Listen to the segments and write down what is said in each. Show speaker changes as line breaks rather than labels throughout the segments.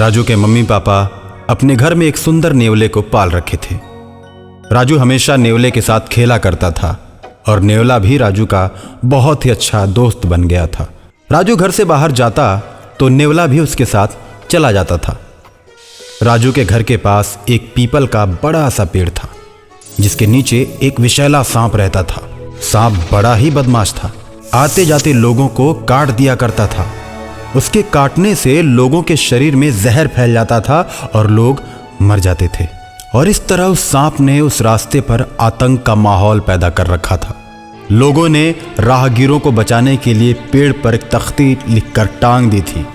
राजू के mummy papa अपने घर में एक सुंदर नेवले को पाल रखे थे। राजू हमेशा नेवले के साथ खेला करता था और नेवला भी राजू का बहुत ही अच्छा दोस्त बन गया था। राजू घर से बाहर जाता तो नेवला भी उसके साथ चला जाता था। राजू के घर के पास एक पीपल का बड़ा सा पेड़ था जिसके नीचे एक विषैला सांप रहता था। सांप बड़ा ही बदमाश था, आते जाते लोगों को काट दिया करता था। उसके काटने से लोगों के शरीर में जहर फैल जाता था और लोग मर जाते थे। और इस तरह उस सांप ने उस रास्ते पर आतंक का माहौल पैदा कर रखा था। लोगों ने राहगीरों को बचाने के लिए पेड़ पर एक तख्ती लिखकर टांग दी थी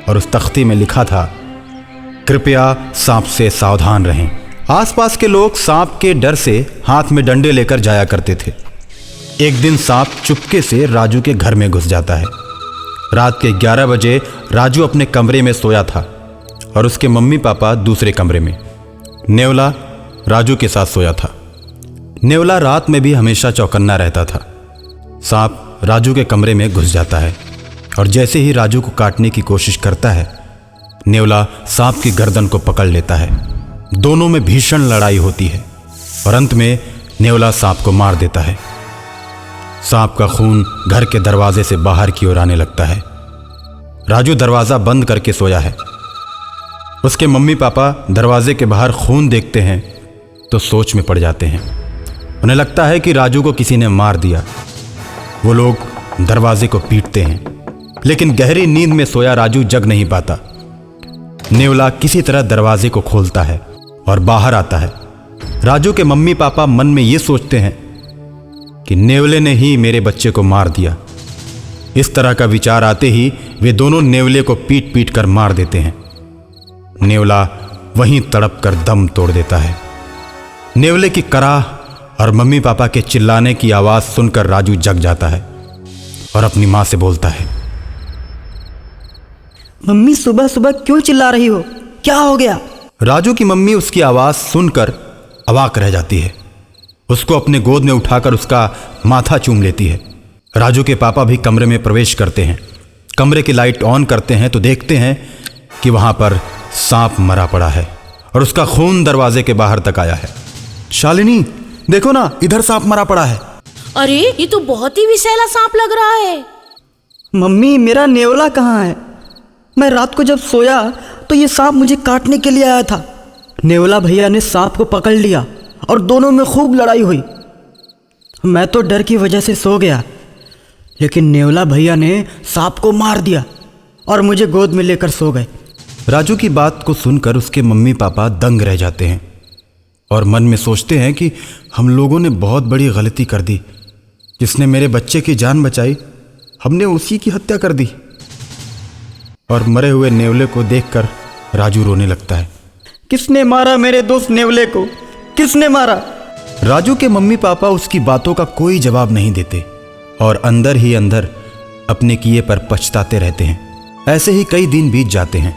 और उस तख्ती में लिखा था, कृपया सांप से सावधान रहें। आसपास के लोग सांप के डर से हाथ में डंडे लेकर जाया करते थे। एक दिन सांप चुपके से राजू के घर में घुस जाता है। रात के 11 बजे राजू अपने कमरे में सोया था और उसके मम्मी पापा दूसरे कमरे में। नेवला राजू के साथ सोया था। नेवला रात में भी हमेशा चौकन्ना रहता था। सांप राजू के कमरे में घुस जाता है और जैसे ही राजू को काटने की कोशिश करता है, नेवला सांप की गर्दन को पकड़ लेता है। दोनों में भीषण लड़ाई होती है और अंत में नेवला सांप को मार देता है। सांप का खून घर के दरवाजे से बाहर की ओर आने लगता है। राजू दरवाजा बंद करके सोया है। उसके मम्मी पापा दरवाजे के बाहर खून देखते हैं तो सोच में पड़ जाते हैं। उन्हें लगता है कि राजू को किसी ने मार दिया। वो लोग दरवाजे को पीटते हैं, लेकिन गहरी नींद में सोया राजू जग नहीं पाता। नेवला किसी तरह दरवाजे को खोलता है और बाहर आता है। राजू के मम्मी पापा मन में ये सोचते हैं कि नेवले ने ही मेरे बच्चे को मार दिया। इस तरह का विचार आते ही वे दोनों नेवले को पीट पीट कर मार देते हैं। नेवला वहीं तड़प कर दम तोड़ देता है। नेवले की कराह और मम्मी पापा के चिल्लाने की आवाज सुनकर राजू जग जाता है और अपनी मां से बोलता है,
मम्मी सुबह सुबह क्यों चिल्ला रही हो? क्या हो गया?
राजू की मम्मी उसकी आवाज सुनकर अवाक रह जाती है। उसको अपने गोद में उठाकर उसका माथा चूम लेती है। राजू के पापा भी कमरे में प्रवेश करते हैं। कमरे की लाइट ऑन करते हैं तो देखते हैं कि वहां पर सांप मरा पड़ा है और उसका खून दरवाजे के बाहर तक आया है। शालिनी, देखो ना, इधर सांप मरा पड़ा है।
अरे ये तो बहुत ही विषैला सांप लग रहा है।
मम्मी, मेरा नेवला कहाँ है? मैं रात को जब सोया तो ये सांप मुझे काटने के लिए आया था। नेवला भैया ने सांप को पकड़ लिया और दोनों में खूब लड़ाई हुई। मैं तो डर की वजह से सो गया, लेकिन नेवला भैया ने सांप को मार दिया और मुझे गोद में लेकर सो गए।
राजू की बात को सुनकर उसके मम्मी पापा दंग रह जाते हैं और मन में सोचते हैं कि हम लोगों ने बहुत बड़ी गलती कर दी। जिसने मेरे बच्चे की जान बचाई, हमने उसी की हत्या कर दी। और मरे हुए नेवले को देखकर राजू रोने लगता है।
किसने मारा मेरे दोस्त नेवले को? किसने मारा?
राजू के मम्मी पापा उसकी बातों का कोई जवाब नहीं देते और अंदर ही अंदर अपने किए पर पछताते रहते हैं। ऐसे ही कई दिन बीत जाते हैं।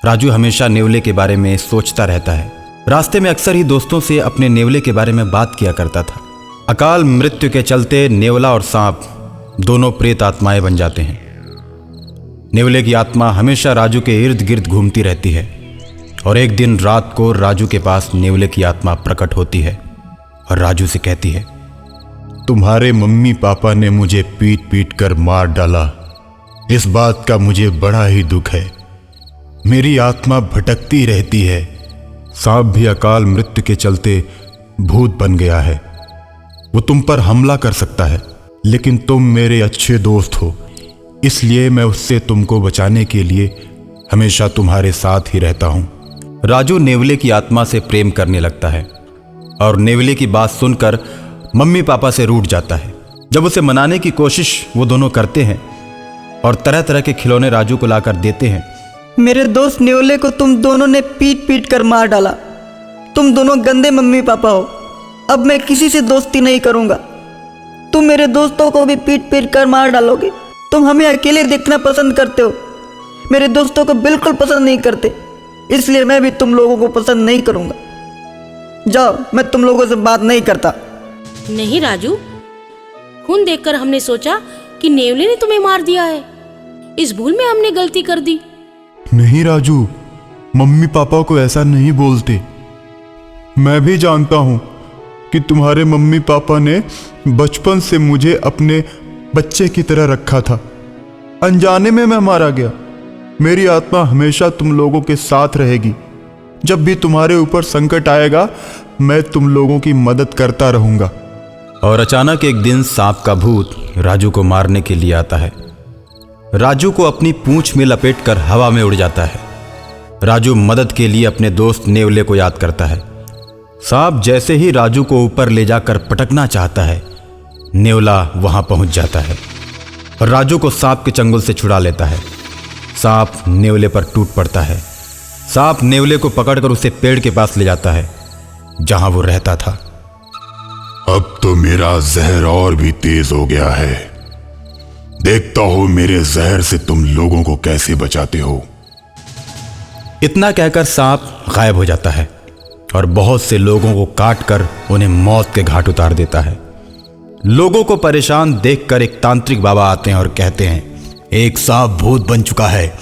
राजू हमेशा नेवले के बारे में सोचता रहता है। रास्ते में अक्सर ही दोस्तों से अपने नेवले के बारे में बात किया करता था। अकाल मृत्यु के चलते नेवला और सांप दोनों प्रेत आत्माएं बन जाते हैं। नेवले की आत्मा हमेशा राजू के इर्द गिर्द घूमती रहती है और एक दिन रात को राजू के पास नेवले की आत्मा प्रकट होती है और राजू से कहती है,
तुम्हारे मम्मी पापा ने मुझे पीट पीट कर मार डाला। इस बात का मुझे बड़ा ही दुख है। मेरी आत्मा भटकती रहती है। सांप भी अकाल मृत्यु के चलते भूत बन गया है। वो तुम पर हमला कर सकता है, लेकिन तुम मेरे अच्छे दोस्त हो, इसलिए मैं उससे तुमको बचाने के लिए हमेशा तुम्हारे साथ ही रहता हूं।
राजू नेवले की आत्मा से प्रेम करने लगता है और नेवले की बात सुनकर मम्मी पापा से रूठ जाता है। जब उसे मनाने की कोशिश वो दोनों करते हैं और तरह तरह के खिलौने राजू को लाकर देते हैं।
मेरे दोस्त नेवले को तुम दोनों ने पीट पीट कर मार डाला। तुम दोनों गंदे मम्मी पापा हो। अब मैं किसी से दोस्ती नहीं करूंगा। तुम मेरे दोस्तों को भी पीट पीट कर मार डालोगे। तुम हमें अकेले देखना पसंद करते हो, मेरे दोस्तों को बिल्कुल पसंद नहीं करते, इसलिए मैं भी तुम लोगों को पसंद नहीं करूंगा। जाओ, मैं तुम लोगों से बात नहीं करता।
नहीं राजू, खून देखकर हमने सोचा कि नेवले ने तुम्हें मार दिया है। इस भूल में हमने गलती कर दी।
नहीं राजू, मम्मी पापा को ऐसा नहीं बोलते। मैं भी जानता हूं कि तुम्हारे मम्मी पापा ने बचपन से मुझे अपने बच्चे की तरह रखा था। अनजाने में मैं मारा गया। मेरी आत्मा हमेशा तुम लोगों के साथ रहेगी। जब भी तुम्हारे ऊपर संकट आएगा, मैं तुम लोगों की मदद करता रहूंगा।
और अचानक एक दिन सांप का भूत राजू को मारने के लिए आता है। राजू को अपनी पूंछ में लपेटकर हवा में उड़ जाता है। राजू मदद के लिए अपने दोस्त नेवले को याद करता है। सांप जैसे ही राजू को ऊपर ले जाकर पटकना चाहता है, नेवला वहां पहुंच जाता है और राजू को सांप के चंगुल से छुड़ा लेता है। सांप नेवले पर टूट पड़ता है। सांप नेवले को पकड़कर उसे पेड़ के पास ले जाता है जहां वो रहता था।
अब तो मेरा जहर और भी तेज हो गया है। देखता हो मेरे जहर से तुम लोगों को कैसे बचाते हो।
इतना कहकर सांप गायब हो जाता है और बहुत से लोगों को काटकर उन्हें मौत के घाट उतार देता है। लोगों को परेशान देखकर एक तांत्रिक बाबा आते हैं और कहते हैं, एक सांप भूत बन चुका है,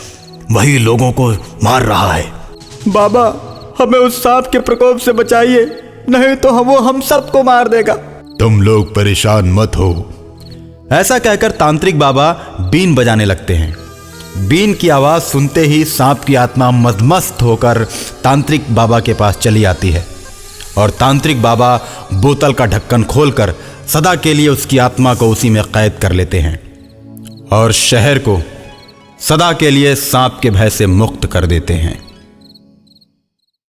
वही लोगों को मार रहा है।
बाबा, हमें उस सांप के प्रकोप से बचाइए, नहीं तो वो हम सबको मार देगा।
तुम लोग परेशान मत हो।
ऐसा कहकर तांत्रिक बाबा बीन बजाने लगते हैं। बीन की आवाज सुनते ही सांप की आत्मा मदमस्त होकर तांत्रिक बाबा के पास चली आती है और तांत्रिक बाबा बोतल का ढक्कन खोलकर सदा के लिए उसकी आत्मा को उसी में कैद कर लेते हैं और शहर को सदा के लिए सांप के भय से मुक्त कर देते हैं।